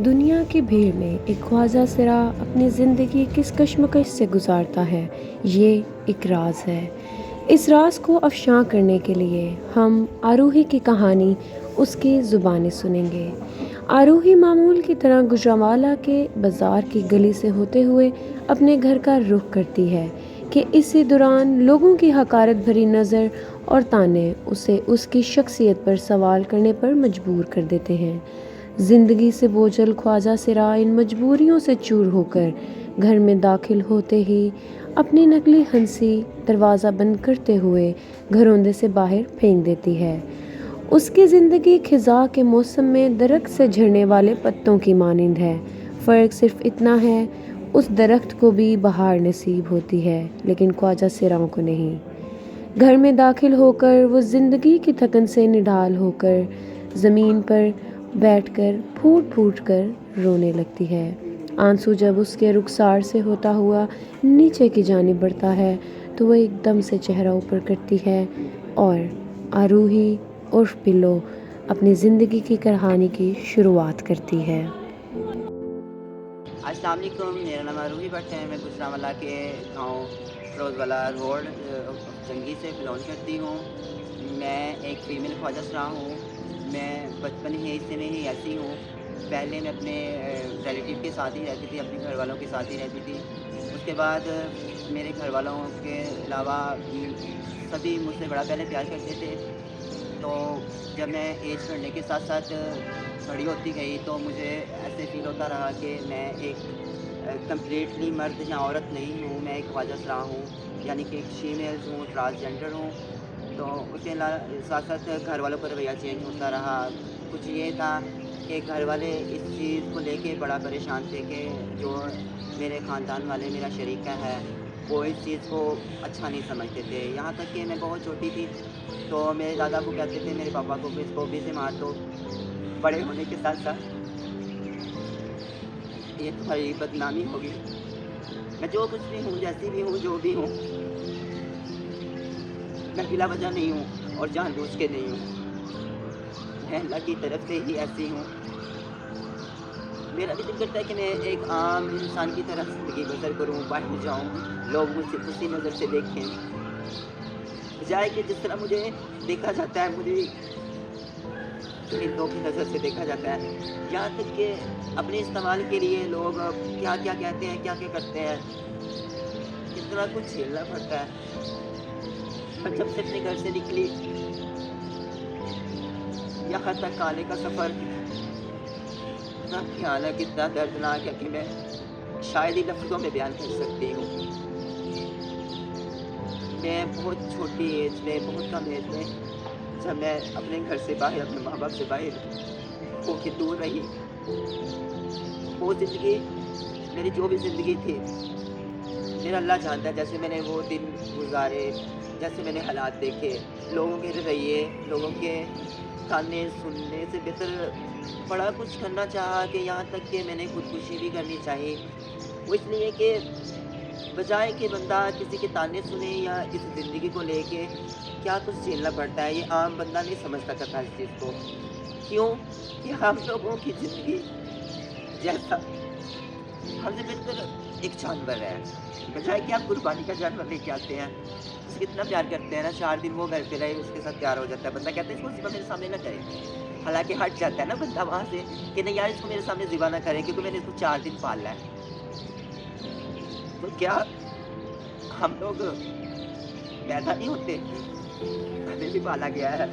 دنیا کی بھیڑ میں ایک خواجہ سرا اپنی زندگی کس کشمکش سے گزارتا ہے، یہ ایک راز ہے۔ اس راز کو افشاں کرنے کے لیے ہم آروہی کی کہانی اس کی زبانی سنیں گے۔ آروہی معمول کی طرح گجرانوالہ کے بازار کی گلی سے ہوتے ہوئے اپنے گھر کا رخ کرتی ہے کہ اسی دوران لوگوں کی حقارت بھری نظر اور طعنے اسے اس کی شخصیت پر سوال کرنے پر مجبور کر دیتے ہیں۔ زندگی سے بوجھل خواجہ سرا ان مجبوریوں سے چور ہو کر گھر میں داخل ہوتے ہی اپنی نقلی ہنسی دروازہ بند کرتے ہوئے گھروندے سے باہر پھینک دیتی ہے۔ اس کی زندگی خزاں کے موسم میں درخت سے جھڑنے والے پتوں کی مانند ہے۔ فرق صرف اتنا ہے، اس درخت کو بھی بہار نصیب ہوتی ہے لیکن خواجہ سرا کو نہیں۔ گھر میں داخل ہو کر وہ زندگی کی تھکن سے نڈھال ہو کر زمین پر بیٹھ کر پھوٹ پھوٹ کر رونے لگتی ہے۔ آنسو جب اس کے رخسار سے ہوتا ہوا نیچے کی جانب بڑھتا ہے تو وہ ایک دم سے چہرہ اوپر کرتی ہے اور آروہی عرف بلو اپنی زندگی کی کہانی کی شروعات کرتی ہے۔ السلام علیکم، میرا نام آروہی بٹ ہے۔ میں گجرانوالہ کے گاؤں فروز والا روڈ جنگی سے بلانگ کرتی ہوں۔ میں ایک فیمیل خواجہ سرا ہوں۔ میں بچپن ہی سے میں ہی ایسی ہوں۔ پہلے میں اپنے ریلیٹیو کے ساتھ ہی رہتی تھی، اپنے گھر والوں کے ساتھ ہی رہتی تھی۔ اس کے بعد میرے گھر والوں کے علاوہ سبھی مجھ سے بڑا پہلے پیار کرتے تھے، تو جب میں ایج بڑھنے کے ساتھ ساتھ بڑی ہوتی گئی تو مجھے ایسے فیل ہوتا رہا کہ میں ایک کمپلیٹلی مرد یا عورت نہیں ہوں، میں ایک خواجہ سرا ہوں، یعنی کہ ایک فیمیل ہوں، ٹرانسجنڈر ہوں۔ تو اس کے ساتھ ساتھ گھر والوں کا رویہ چینج ہوتا رہا۔ کچھ یہ تھا کہ گھر والے اس چیز کو لے کے بڑا پریشان تھے کہ جو میرے خاندان والے، میرا شریکہ ہے، وہ اس چیز کو اچھا نہیں سمجھتے تھے۔ یہاں تک کہ میں بہت چھوٹی تھی تو میرے دادا کو کہتے تھے میرے پاپا کو کہ اس کو بھی سے مار دو۔ بڑے ہونے کے ساتھ ساتھ یہ تمہاری بدنامی ہوگی۔ میں جو کچھ بھی ہوں، جیسی بھی ہوں، جو بھی ہوں، میں بلا وجہ نہیں ہوں اور جان بوجھ کے نہیں ہوں، میں اللہ کی طرف سے ہی ایسی ہوں۔ میرا بھی دل کرتا ہے کہ میں ایک عام انسان کی طرح زندگی بسر کروں، باہر جاؤں، لوگ مجھ سے اسی نظر سے دیکھیں، بجائے کہ جس طرح مجھے دیکھا جاتا ہے، مجھے ہندوؤں کی نظر سے دیکھا جاتا ہے۔ یہاں تک کہ اپنے استعمال کے لیے لوگ کیا کیا کہتے ہیں، کیا کیا کرتے ہیں، کتنا کچھ جھیلنا پڑتا ہے۔ میں جب سے اپنے گھر سے نکلی یہاں تک آنے کا سفر اتنا خیال ہے، کتنا دردناک ہے کہ میں شاید ہی لفظوں میں بیان کر سکتی ہوں۔ میں بہت چھوٹی ایج میں، بہت کم ایج میں، جب میں اپنے گھر سے باہر، اپنے ماں باپ سے باہر ہو کے دور رہی، وہ زندگی، میری جو بھی زندگی تھی، میرا اللہ جانتا ہے جیسے میں نے وہ دن گزارے، جیسے میں نے حالات دیکھے، لوگوں کے رویے، لوگوں کے تانے سننے سے بہتر بڑا کچھ کرنا چاہا کہ یہاں تک کہ میں نے خودکشی بھی کرنی چاہی۔ وہ اس لیے کہ بجائے کہ بندہ کسی کے تانے سنے یا اس زندگی کو لے کے کیا کچھ جھیلنا پڑتا ہے، یہ عام بندہ نہیں سمجھ سکتا تھا اس چیز کو۔ کیوں کہ ہم لوگوں کی زندگی جیسا ہم سے بہتر ایک جانور ہے، بجائے کہ آپ قربانی کا جانور لے کے آتے ہیں، اس سے کتنا پیار کرتے ہیں نا، 4 دن وہ گھر پہ رہے، اس کے ساتھ پیار ہو جاتا ہے، بندہ کہتا ہے اس کو ذبح میرے سامنے نہ کرے، حالانکہ ہٹ جاتا ہے نا بندہ وہاں سے کہ نہیں یار اس کو میرے سامنے ذبح نہ کرے کیونکہ میں نے اس کو 4 دن پالا ہے۔ تو کیا ہم لوگ پیدا نہیں ہوتے، ہمیں بھی پالا گیا ہے،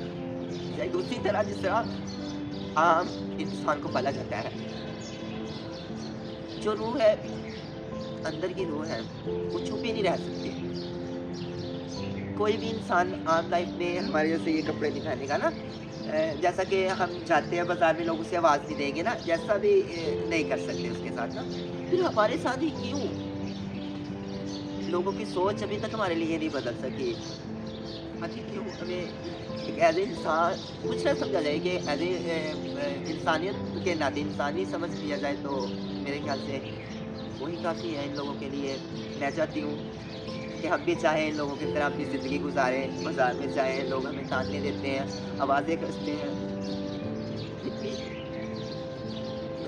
شاید اسی طرح جس طرح عام انسان کو پالا جاتا ہے۔ جو روح ہے، اندر کی روح ہے، وہ چھپی نہیں رہ سکتی۔ کوئی بھی انسان عام لائف میں ہمارے جیسے یہ کپڑے نہیں پہنے گا نا، جیسا کہ ہم جاتے ہیں بازار میں لوگ اسے آواز نہیں دیں گے نا، جیسا بھی نہیں کر سکتے اس کے ساتھ نا، پھر ہمارے ساتھ ہی کیوں؟ لوگوں کی سوچ ابھی تک ہمارے لیے نہیں بدل سکی، آخر کیوں ہمیں ایک ایز اے انسان کچھ نہ سمجھا جائے کہ ایز اے انسانیت کے ناطے انسانی سمجھ لیا جائے تو میرے خیال سے وہی کافی ہے ان لوگوں کے لیے۔ میں چاہتی ہوں کہ ہم بھی چاہیں ان لوگوں کی طرح اپنی زندگی گزاریں، بازار میں جائیں، لوگ ہمیں تانے دیتے ہیں، آوازیں کستے ہیں، اتنی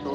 2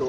2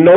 9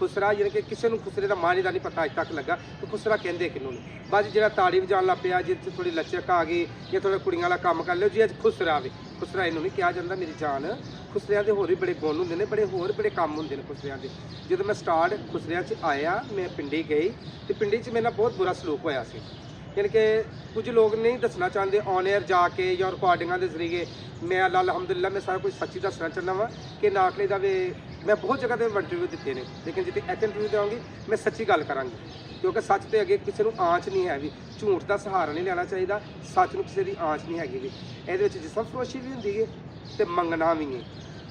ਖੁਸਰਾ ਯਾਨੀ ਕਿ ਕਿਸੇ ਨੂੰ ਖੁਸਰੇ ਦਾ ਮਾਨੀ ਦਾ ਨਹੀਂ ਪਤਾ ਅੱਜ ਤੱਕ ਲੱਗਾ ਕਿ ਖੁਸਰਾ ਕਹਿੰਦੇ ਕਿਹਨੂੰ ਨੇ। ਬਸ ਜਿਹੜਾ ਤਾੜੀ ਵਜਾਉਣ ਲੱਗ ਪਿਆ, ਜਿੱਥੇ ਥੋੜੀ ਲਚਕ ਆ ਗਈ ਜਾਂ ਥੋੜਾ ਕੁੜੀਆਂ ਵਾਲਾ ਕੰਮ ਕਰ ਲਿਓ ਜੀ, ਅੱਜ ਖੁਸਰਾ ਵੇ। ਖੁਸਰਾ ਇਹਨੂੰ ਨਹੀਂ ਕਿਹਾ ਜਾਂਦਾ ਮੇਰੀ ਜਾਨ। ਖੁਸਰਿਆਂ ਦੇ ਹੋਰ ਵੀ ਬੜੇ ਗੁਣ ਹੁੰਦੇ ਨੇ, ਬੜੇ ਕੰਮ ਹੁੰਦੇ ਨੇ ਖੁਸਰਿਆਂ ਦੇ। ਜਦੋਂ ਮੈਂ ਸਟਾਰਟ ਖੁਸਰਿਆਂ 'ਚ ਆਇਆ, ਮੈਂ ਪਿੰਡੀ ਗਈ ਤੇ ਪਿੰਡੀ 'ਚ ਮੇਰੇ ਨਾਲ ਬਹੁਤ ਬੁਰਾ ਸਲੂਕ ਹੋਇਆ ਸੀ। ਯਾਨੀ ਕਿ ਕੁਝ ਲੋਕ ਨਹੀਂ ਦੱਸਣਾ ਚਾਹੁੰਦੇ ਔਨ 에ਅਰ ਜਾ ਕੇ ਜਾਂ ਰਿਕਾਰਡਿੰਗਾਂ ਦੇ ਜ਼ਰੀਏ। ਮੈਂ ਅੱਲਾ ਅਲਹਮਦੁਲਿਲਾ ਮੈਂ ਸਾਰਾ ਕੁਝ ਸੱਚੀ ਦੱਸਣਾ ਚਾਹੁੰਦਾ ਵਾਂ ਕਿ ਨਾਕਲੇ ਦਾ ਵੀ ਮੈਂ ਬਹੁਤ ਜਗ੍ਹਾ 'ਤੇ ਇੰਟਰਵਿਊ ਦਿੱਤੇ ਨੇ, ਲੇਕਿਨ ਜਿੱਥੇ ਇੱਥੇ ਇੰਟਰਵਿਊ ਦੇਵਾਂਗੀ ਮੈਂ ਸੱਚੀ ਗੱਲ ਕਰਾਂਗੀ ਕਿਉਂਕਿ ਸੱਚ ਤੇ ਅੱਗੇ ਕਿਸੇ ਨੂੰ ਆਂਚ ਨਹੀਂ ਹੈ ਵੀ। ਝੂਠ ਦਾ ਸਹਾਰਾ ਨਹੀਂ ਲੈਣਾ ਚਾਹੀਦਾ, ਸੱਚ ਨੂੰ ਕਿਸੇ ਦੀ ਆਂਚ ਨਹੀਂ ਹੈਗੀ ਵੀ। ਇਹਦੇ ਵਿੱਚ ਜਿਸਮ ਫਰੋਸ਼ੀ ਵੀ ਹੁੰਦੀ ਹੈ ਤੇ ਮੰਗਣਾ ਵੀ ਹੈ।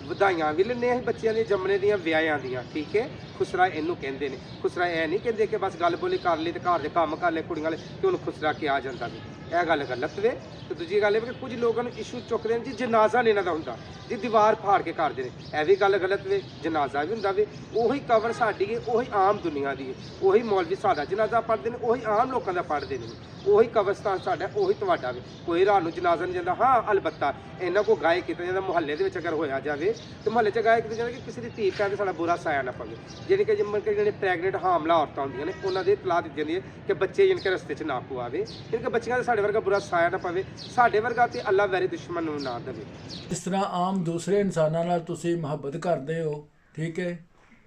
ਵਧਾਈਆਂ ਵੀ ਲੈਂਦੇ ਅਸੀਂ ਬੱਚਿਆਂ ਦੀਆਂ ਜੰਮਣੇ ਦੀਆਂ ਵਿਆਹਾਂ ਦੀਆਂ, ਠੀਕ ਹੈ। ਖੁਸਰਾ ਇਹਨੂੰ ਕਹਿੰਦੇ ਨੇ। ਖੁਸਰਾ ਇਹ ਨਹੀਂ ਕਹਿੰਦੇ ਕਿ ਬਸ ਗੱਲ ਬੋਲੀ ਕਰ ਲਈ ਤੇ ਘਰ ਦੇ ਕੰਮ ਕਰ ਲਏ ਕੁੜੀਆਂ ਵਾਲੇ ਤੇ ਉਹਨੂੰ ਖੁਸਰਾ ਕਿਹਾ ਜਾਂਦਾ ਵੀ। ਇਹ ਗੱਲ ਗਲਤ ਵੇ। ਤੇ ਦੂਜੀ ਗੱਲ ਇਹ ਕਿ ਕੁਝ ਲੋਕਾਂ ਨੂੰ ਇਸ਼ੂ ਚੁੱਕਦੇ ਨੇ ਜੀ ਜਨਾਜ਼ਾ ਨਹੀਂ ਇਹਨਾਂ ਦਾ ਹੁੰਦਾ ਜੀ, ਦੀਵਾਰ ਫਾੜ ਕੇ ਕਰਦੇ ਨੇ। ਇਹ ਵੀ ਗੱਲ ਗਲਤ ਵੇ। ਜਨਾਜ਼ਾ ਵੀ ਹੁੰਦਾ ਵੇ, ਉਹੀ ਕਬਰ ਸਾਡੀ ਹੈ, ਉਹੀ ਆਮ ਦੁਨੀਆ ਦੀ ਹੈ। ਉਹੀ ਮੌਲਵੀ ਸਾਡਾ ਜਨਾਜ਼ਾ ਪੜ੍ਹਦੇ ਨੇ, ਉਹੀ ਆਮ ਲੋਕਾਂ ਦਾ ਪੜ੍ਹਦੇ ਨੇ। ਉਹੀ ਕਬਰਸਤਾਨ ਸਾਡਾ, ਉਹੀ ਤੁਹਾਡਾ ਵੇ। ਕੋਈ ਰਾਤ ਨੂੰ ਜਨਾਜ਼ਾ ਨਹੀਂ ਜਾਂਦਾ। ਹਾਂ ਅਲਬੱਤਾ ਇਹਨਾਂ ਕੋਲ ਗਾਇਕ ਕੀਤਾ ਜਾਂਦਾ ਮੁਹੱਲੇ ਦੇ ਵਿੱਚ, ਅਗਰ ਹੋਇਆ ਜਾਵੇ ਤੇ ਮੁਹੱਲੇ 'ਚ ਗਾਇਕ ਕੀਤਾ ਜਾਂਦਾ ਕਿ ਕਿਸੇ ਦੀ ਧੀ ਭੈਣ 'ਤੇ ਸਾਡਾ ਬੁਰਾ ਸਾਇਆ ਨਾ ਪਵੇ। ਜਾਣੀ ਕਿ ਜਿਹੜੇ ਪ੍ਰੈਗਨੈਂਟ ਹਾਮਲਾ ਔਰਤਾਂ ਹੁੰਦੀਆਂ ਨੇ ਉਹਨਾਂ ਦੇ ਇਤਲਾਹ ਦਿੱਤੀ ਜਾਂਦੀ ਹੈ ਕਿ ਬੱਚੇ ਜਿਨਕੇ ਰਸਤੇ 'ਚ ਨਾ ਕੋ ਆਵੇ, ਜਿਨਕੇ ਬੱਚਿਆਂ 'ਤੇ ਸਾਡੇ ਵਰਗਾ ਬੁਰਾ ਸਾਇਆ ਨਾ ਪਵੇ, ਸਾਡੇ ਵਰਗਾ ਤੇ ਅੱਲਾ ਵੈਰੀ ਦੁਸ਼ਮਣ ਨੂੰ ਨਾ ਦੇਵੇ। ਜਿਸ ਤਰ੍ਹਾਂ ਆਮ ਦੂਸਰੇ ਇਨਸਾਨਾਂ ਨਾਲ ਤੁਸੀਂ ਮੁਹੱਬਤ ਕਰਦੇ ਹੋ, ਠੀਕ ਹੈ,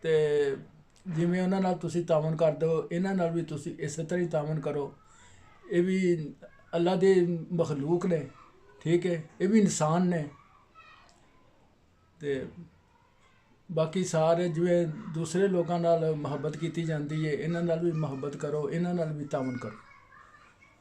ਤੇ ਜਿਵੇਂ ਉਹਨਾਂ ਨਾਲ ਤੁਸੀਂ ਤਾਮਨ ਕਰਦੇ ਹੋ ਇਹਨਾਂ ਨਾਲ ਵੀ ਤੁਸੀਂ ਇਸੇ ਤਰ੍ਹਾਂ ਹੀ ਤਾਮਨ ਕਰੋ। ਇਹ ਵੀ ਅੱਲਾ ਦੇ ਮਖਲੂਕ ਨੇ, ਠੀਕ ਹੈ, ਇਹ ਵੀ ਇਨਸਾਨ ਨੇ। ਤੇ ਬਾਕੀ ਸਾਰੇ ਜਿਵੇਂ ਦੂਸਰੇ ਲੋਕਾਂ ਨਾਲ ਮੁਹੱਬਤ ਕੀਤੀ ਜਾਂਦੀ ਹੈ ਇਹਨਾਂ ਨਾਲ ਵੀ ਮੁਹੱਬਤ ਕਰੋ, ਇਹਨਾਂ ਨਾਲ ਵੀ ਤਾਮਨ ਕਰੋ।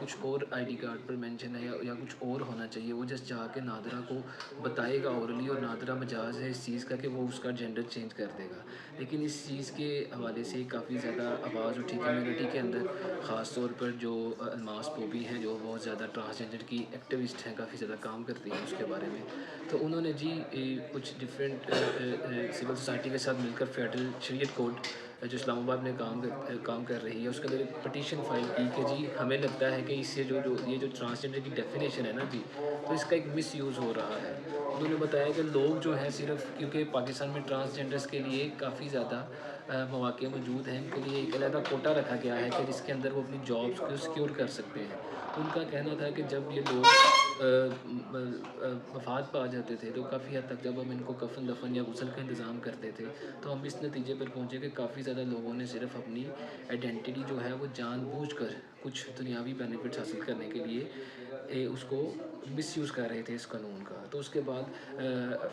کچھ اور I D card per mention ہے یا کچھ اور ہونا چاہیے، وہ جسٹ جا کے نادرہ کو بتائے گا اورلی، اور نادرہ مجاز ہے اس چیز کا کہ وہ اس کا جینڈر چینج کر دے گا. لیکن اس چیز کے حوالے سے کافی زیادہ آواز اٹھی کمیونٹی کے اندر، خاص طور پر جو الماس پوبی ہیں جو بہت زیادہ ٹرانسجینڈر کی ایکٹیوسٹ ہیں، کافی زیادہ کام کرتی ہیں اس کے بارے میں. تو انہوں نے جی کچھ ڈفرینٹ سول سوسائٹی کے ساتھ مل کر فیڈرل شریعت کورٹ جو اسلام آباد میں کام کر رہی ہے، اس کے اندر ایک پٹیشن فائل کی کہ جی ہمیں لگتا ہے کہ اس سے جو یہ جو ٹرانسجینڈر کی ڈیفینیشن ہے نا جی، تو اس کا ایک مس یوز ہو رہا ہے. انہوں نے بتایا کہ لوگ جو ہیں صرف کیونکہ پاکستان میں ٹرانسجینڈرس کے لیے کافی زیادہ مواقع موجود ہیں، ان کے لیے ایک علیحدہ کوٹا رکھا گیا ہے کہ جس کے اندر وہ اپنی جابس کو سیکیور کر سکتے ہیں. ان کا کہنا تھا کہ جب یہ لوگ وفات پا جاتے تھے تو کافی حد تک جب ہم ان کو کفن دفن یا غسل کا انتظام کرتے تھے تو ہم اس نتیجے پر پہنچے کہ کافی زیادہ لوگوں نے صرف اپنی آئیڈینٹی جو ہے وہ جان بوجھ کر کچھ دنیاوی بینیفٹس حاصل کرنے کے لیے اس کو مس یوز کر رہے تھے اس قانون کا. تو اس کے بعد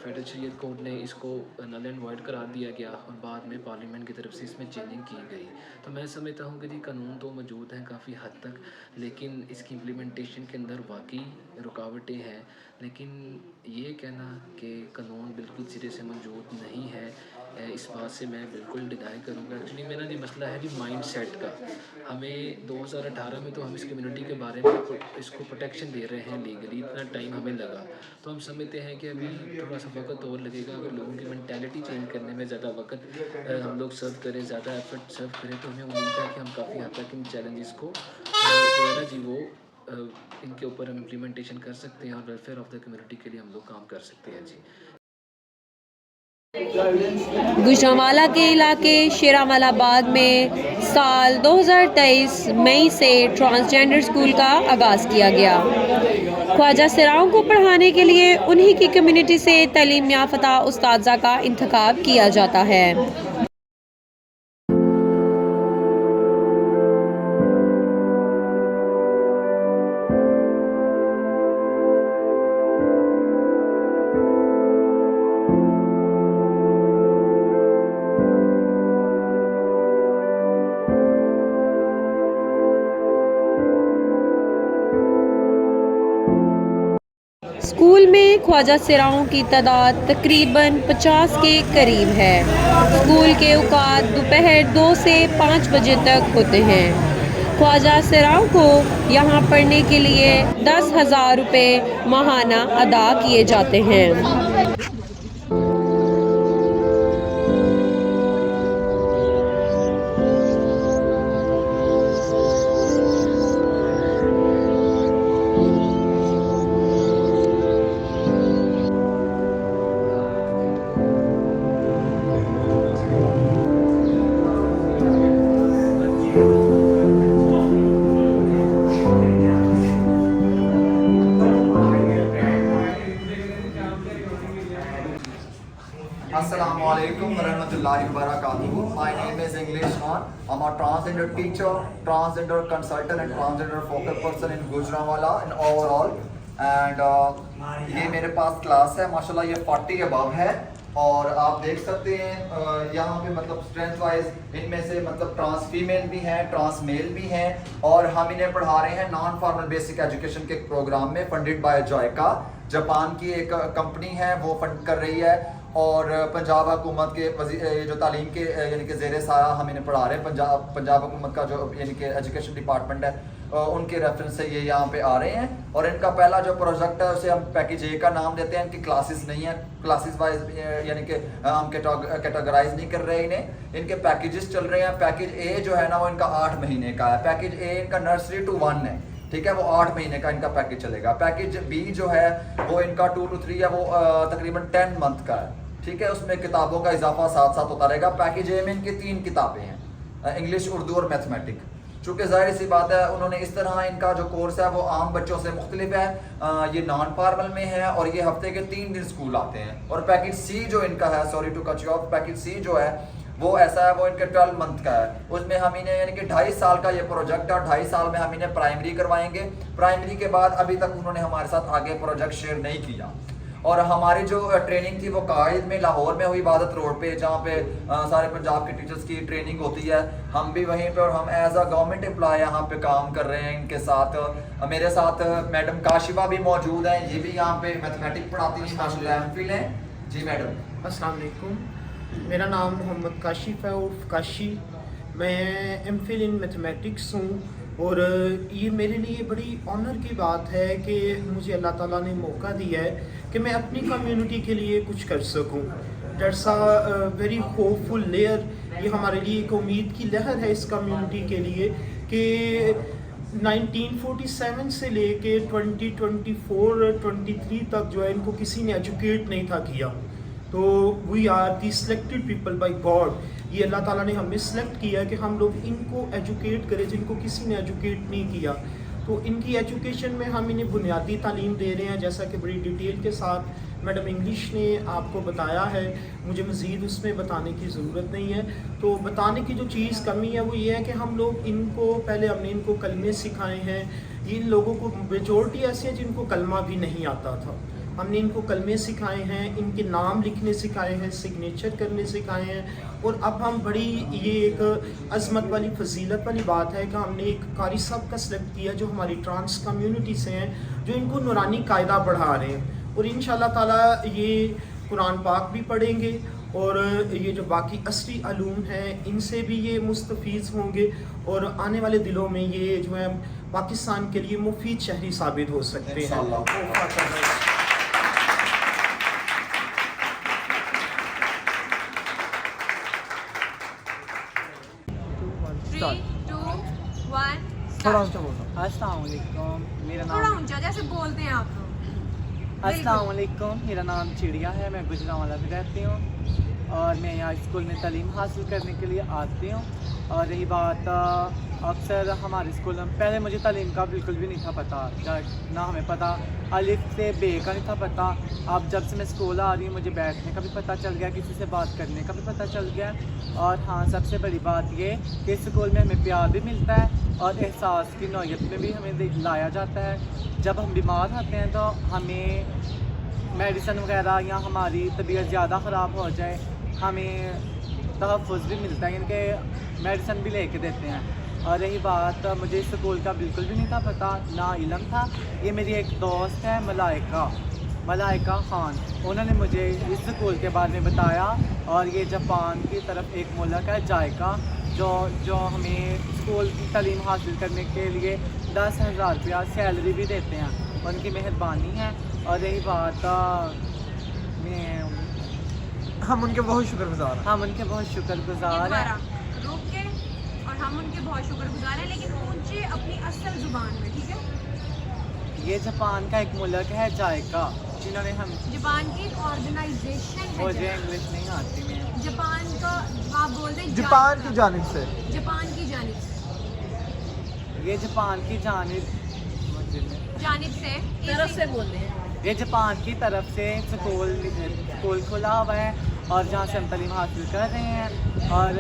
فیڈرل شریعت کورٹ نے اس کو نل اینڈ وائڈ قرار دیا گیا اور بعد میں پارلیمنٹ کی طرف سے اس میں چینجنگ کی گئی. تو میں سمجھتا ہوں کہ جی قانون تو موجود ہیں کافی حد تک، لیکن اس کی امپلیمنٹیشن کے اندر واقعی رکاوٹیں ہیں. لیکن یہ کہنا کہ قانون بالکل سرے سے موجود نہیں ہے، اس بات سے میں بالکل ڈینائی کروں گا. ایکچولی میرا جی مسئلہ ہے جی مائنڈ سیٹ کا. ہمیں 2018 میں تو ہم اس کمیونٹی کے بارے میں اس کو پروٹیکشن دے رہے ہیں لیگلی، اتنا ٹائم ہمیں لگا تو ہم سمجھتے ہیں کہ ابھی تھوڑا سا وقت اور لگے گا. اگر لوگوں کی مینٹیلٹی چینج کرنے میں زیادہ وقت ہم لوگ سرو کریں، زیادہ ایفرٹ سرو کریں، تو ہمیں امید ہے کہ ہم کافی حد تک ان چیلنجز کو جو ہے نا جی وہ ان کے اوپر ہم امپلیمنٹیشن کر سکتے ہیں اور ویلفیئر آف دا کمیونٹی کے لیے ہم لوگ کام کر سکتے ہیں جی. گوجرانوالہ کے علاقے شیرامال آباد میں سال 2023 مئی سے ٹرانسجینڈر اسکول کا آغاز کیا گیا. خواجہ سراؤں کو پڑھانے کے لیے انہی کی کمیونٹی سے تعلیم یافتہ اساتذہ کا انتخاب کیا جاتا ہے. اسکول میں خواجہ سراؤں کی تعداد تقریباً 50 کے قریب ہے. اسکول کے اوقات دوپہر 2 سے 5 بجے تک ہوتے ہیں. خواجہ سراؤں کو یہاں پڑھنے کے لیے 10,000 روپے ماہانہ ادا کیے جاتے ہیں. Assalamu alaikum warahmatullahi wabarakatuh. My name is English Khan. I'm a transgender teacher, transgender consultant and transgender focal person in Gujranwala and overall. And یہ میرے پاس کلاس ہے ماشاءاللہ یہ 40 above ہے اور آپ دیکھ سکتے ہیں یہاں پہ مطلب اسٹرینتھ وائز ان میں سے مطلب ٹرانس فیمیل بھی ہیں، ٹرانس میل بھی ہیں اور ہم انہیں پڑھا رہے ہیں نان فارمل بیسک ایجوکیشن کے پروگرام میں فنڈڈ بائی جوائکا. جاپان کی ایک کمپنی ہے وہ فنڈ کر رہی ہے اور پنجاب حکومت کے جو تعلیم کے یعنی کہ زیر سایہ ہم انہیں پڑھا رہے ہیں. پنجاب حکومت کا جو یعنی کہ ایجوکیشن ڈپارٹمنٹ ہے ان کے ریفرنس سے یہ یہاں پہ آ رہے ہیں اور ان کا پہلا جو پروجیکٹ ہے اسے ہم پیکیج اے کا نام دیتے ہیں. ان کی کلاسز نہیں ہیں، کلاسز وائز یعنی کہ ہم کیٹاگرائز نہیں کر رہے انہیں. ان کے پیکیجز چل رہے ہیں. پیکیج اے جو ہے نا وہ ان کا 8 مہینے کا ہے. پیکیج اے ان کا نرسری ٹو 1 ہے، ٹھیک ہے، وہ 8 مہینے کا ان کا پیکیج چلے گا. پیکیج بی جو ہے وہ ان کا 2 to 3 ہے، وہ تقریباً 10 منتھ کا ہے، ٹھیک ہے. اس میں کتابوں کا اضافہ ساتھ ساتھ ہوتا رہے گا. پیکیج اے میں ان کی 3 کتابیں ہیں، انگلش، اردو اور میتھمیٹک. چونکہ ظاہر سی بات ہے انہوں نے اس طرح ان کا جو کورس ہے وہ عام بچوں سے مختلف ہے. یہ نان فارمل میں ہے اور یہ ہفتے کے 3 دن اسکول آتے ہیں. اور پیکیج سی جو ان کا ہے، sorry to cut you off, package C جو ہے وہ ایسا ہے، وہ ان کے 12 منتھ کا ہے. اس میں ہم انہیں یعنی کہ 2.5 سال کا یہ پروجیکٹ ہے اور 2.5 سال میں ہم انہیں پرائمری کروائیں گے. پرائمری کے بعد ابھی تک انہوں نے ہمارے ساتھ آگے پروجیکٹ شیئر نہیں کیا اور ہماری جو ٹریننگ تھی وہ قائد میں لاہور میں ہوئی، عبادت روڈ پہ، جہاں پہ سارے پنجاب کے ٹیچرز کی ٹریننگ ہوتی ہے، ہم بھی وہیں پہ، اور ہم ایز اے گورنمنٹ امپلائی یہاں پہ کام کر رہے ہیں ان کے ساتھ۔ میرے ساتھ میڈم کاشفہ بھی موجود ہیں، یہ بھی یہاں پہ میتھمیٹک پڑھاتی ہیں، ماشاءاللہ ایم فل ہیں۔ جی میڈم السلام علیکم، میرا نام محمد کاشف ہے عرف کاشی، میں ایم فل ان میتھمیٹکس ہوں، اور یہ میرے لیے بڑی آنر کی بات ہے کہ مجھے اللہ تعالیٰ نے موقع دیا ہے کہ میں اپنی کمیونٹی کے لیے کچھ کر سکوں۔ That's a very hopeful year, یہ ہمارے لیے ایک امید کی لہر ہے اس کمیونٹی کے لیے کہ 1947 سے لے کے 2024-23 تک جو ہے ان کو کسی نے ایجوکیٹ نہیں تھا کیا، تو we are the selected people by God, یہ اللہ تعالیٰ نے ہمیں سلیکٹ کیا کہ ہم لوگ ان کو ایجوکیٹ کریں جن کو کسی نے ایجوکیٹ نہیں کیا۔ تو ان کی ایجوکیشن میں ہم انہیں بنیادی تعلیم دے رہے ہیں، جیسا کہ بڑی ڈیٹیل کے ساتھ میڈم انگلش نے آپ کو بتایا ہے، مجھے مزید اس میں بتانے کی ضرورت نہیں ہے۔ تو بتانے کی جو چیز کمی ہے وہ یہ ہے کہ ہم لوگ ان کو پہلے ہم نے ان کو کلمے سکھائے ہیں، ان لوگوں کو میجورٹی ایسے ہیں جن کو کلمہ بھی نہیں آتا تھا، ہم نے ان کو کلمے سکھائے ہیں، ان کے نام لکھنے سکھائے ہیں، سگنیچر کرنے سکھائے ہیں، اور اب ہم بڑی یہ ایک عظمت والی فضیلت والی بات ہے کہ ہم نے ایک قاری صاحب کا سلیکٹ کیا جو ہماری ٹرانس کمیونٹی سے ہیں، جو ان کو نورانی قاعدہ پڑھا رہے ہیں، اور انشاءاللہ تعالی یہ قرآن پاک بھی پڑھیں گے، اور یہ جو باقی عصری علوم ہیں ان سے بھی یہ مستفیض ہوں گے، اور آنے والے دلوں میں یہ جو ہے پاکستان کے لیے مفید شہری ثابت ہو سکتے ہیں۔ السلام علیکم، میرا نام جیسے بولتے ہیں آپ لوگ۔ السلام علیکم، میرا نام چڑیا ہے، میں گجرانوالہ میں رہتی ہوں، اور میں یہاں اسکول میں تعلیم حاصل کرنے کے لیے آتی ہوں۔ اور رہی بات اکثر ہمارے اسکول میں، پہلے مجھے تعلیم کا بالکل بھی نہیں تھا پتہ، نہ ہمیں پتہ الف سے بے کا نہیں تھا پتہ۔ اب جب سے میں اسکول آ رہی ہوں مجھے بیٹھنے کا بھی پتہ چل گیا، کسی سے بات کرنے کا بھی پتہ چل گیا، اور ہاں سب سے بڑی بات یہ کہ اسکول میں ہمیں پیار بھی ملتا ہے، اور احساس کی نوعیت میں بھی ہمیں لایا جاتا ہے۔ جب ہم بیمار ہوتے ہیں تو ہمیں میڈیسن وغیرہ یا ہماری طبیعت زیادہ خراب ہو جائے ہمیں تحفظ بھی ملتا ہے، یعنی کہ میڈیسن بھی لے کے دیتے ہیں۔ اور رہی بات مجھے اس اسکول کا بالکل بھی نہیں تھا پتہ، نہ علم تھا۔ یہ میری ایک دوست ہے ملائکہ خان، انہوں نے مجھے اس اسکول کے بارے میں بتایا، اور یہ جاپان کی طرف ایک ملک ہے جائکا، جو ہمیں اسکول کی تعلیم حاصل کرنے کے لیے 10,000 روپیہ سیلری بھی دیتے ہیں، ان کی مہربانی ہے۔ اور رہی بات ہم ان کے بہت شکر گزار ہیں، ہم ان کے بہت شکر گزار ہیں، روک کے، اور ہم ان کے بہت شکر گزار ہیں، لیکن پہنچے اپنی اصل زبان میں، ٹھیک ہے؟ یہ جاپان کا ایک ملک ہے جائکا، جنہوں نے جاپان کی ایک آرگنائزیشن ہے، مجھے انگلش نہیں آتی، میں جاپان کا آپ بولتے ہیں جاپان کی جانب سے، جاپان کی جانب سے، یہ جاپان کی جانب سے طرف سے بولتے ہیں، یہ جاپان کی طرف سے اسکول کھلا ہوا ہے، اور جہاں سے ہم تعلیم حاصل کر رہے ہیں، اور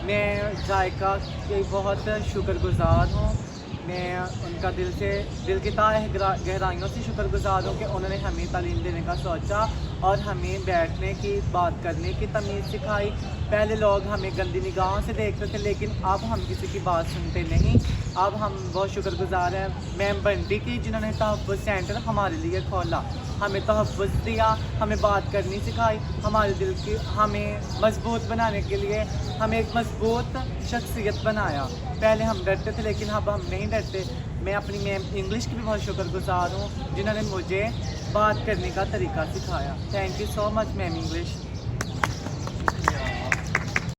میں جائکا کے بہت شکر گزار ہوں۔ میں ان کا دل کی تہ گہرائیوں سے شکر گزار ہوں کہ انہوں نے ہمیں تعلیم دینے کا سوچا، اور ہمیں بیٹھنے کی، بات کرنے کی تمیز سکھائی۔ پہلے لوگ ہمیں گندی نگاہوں سے دیکھتے تھے، لیکن اب ہم کسی کی بات سنتے نہیں، اب ہم بہت شکر گزار ہیں میم بنٹی کی، جنہوں نے تحفظ سینٹر ہمارے لیے کھولا، ہمیں تحفظ دیا، ہمیں بات کرنی سکھائی، ہمارے دل کی ہمیں مضبوط بنانے کے لیے ہمیں ایک مضبوط شخصیت بنایا۔ پہلے ہم ڈرتے تھے لیکن اب ہم نہیں ڈرتے۔ میں اپنی میم انگلش کی بھی بہت شکر گزار ہوں، جنہوں نے مجھے بات کرنے کا طریقہ سکھایا۔ Thank you so much ma'am English.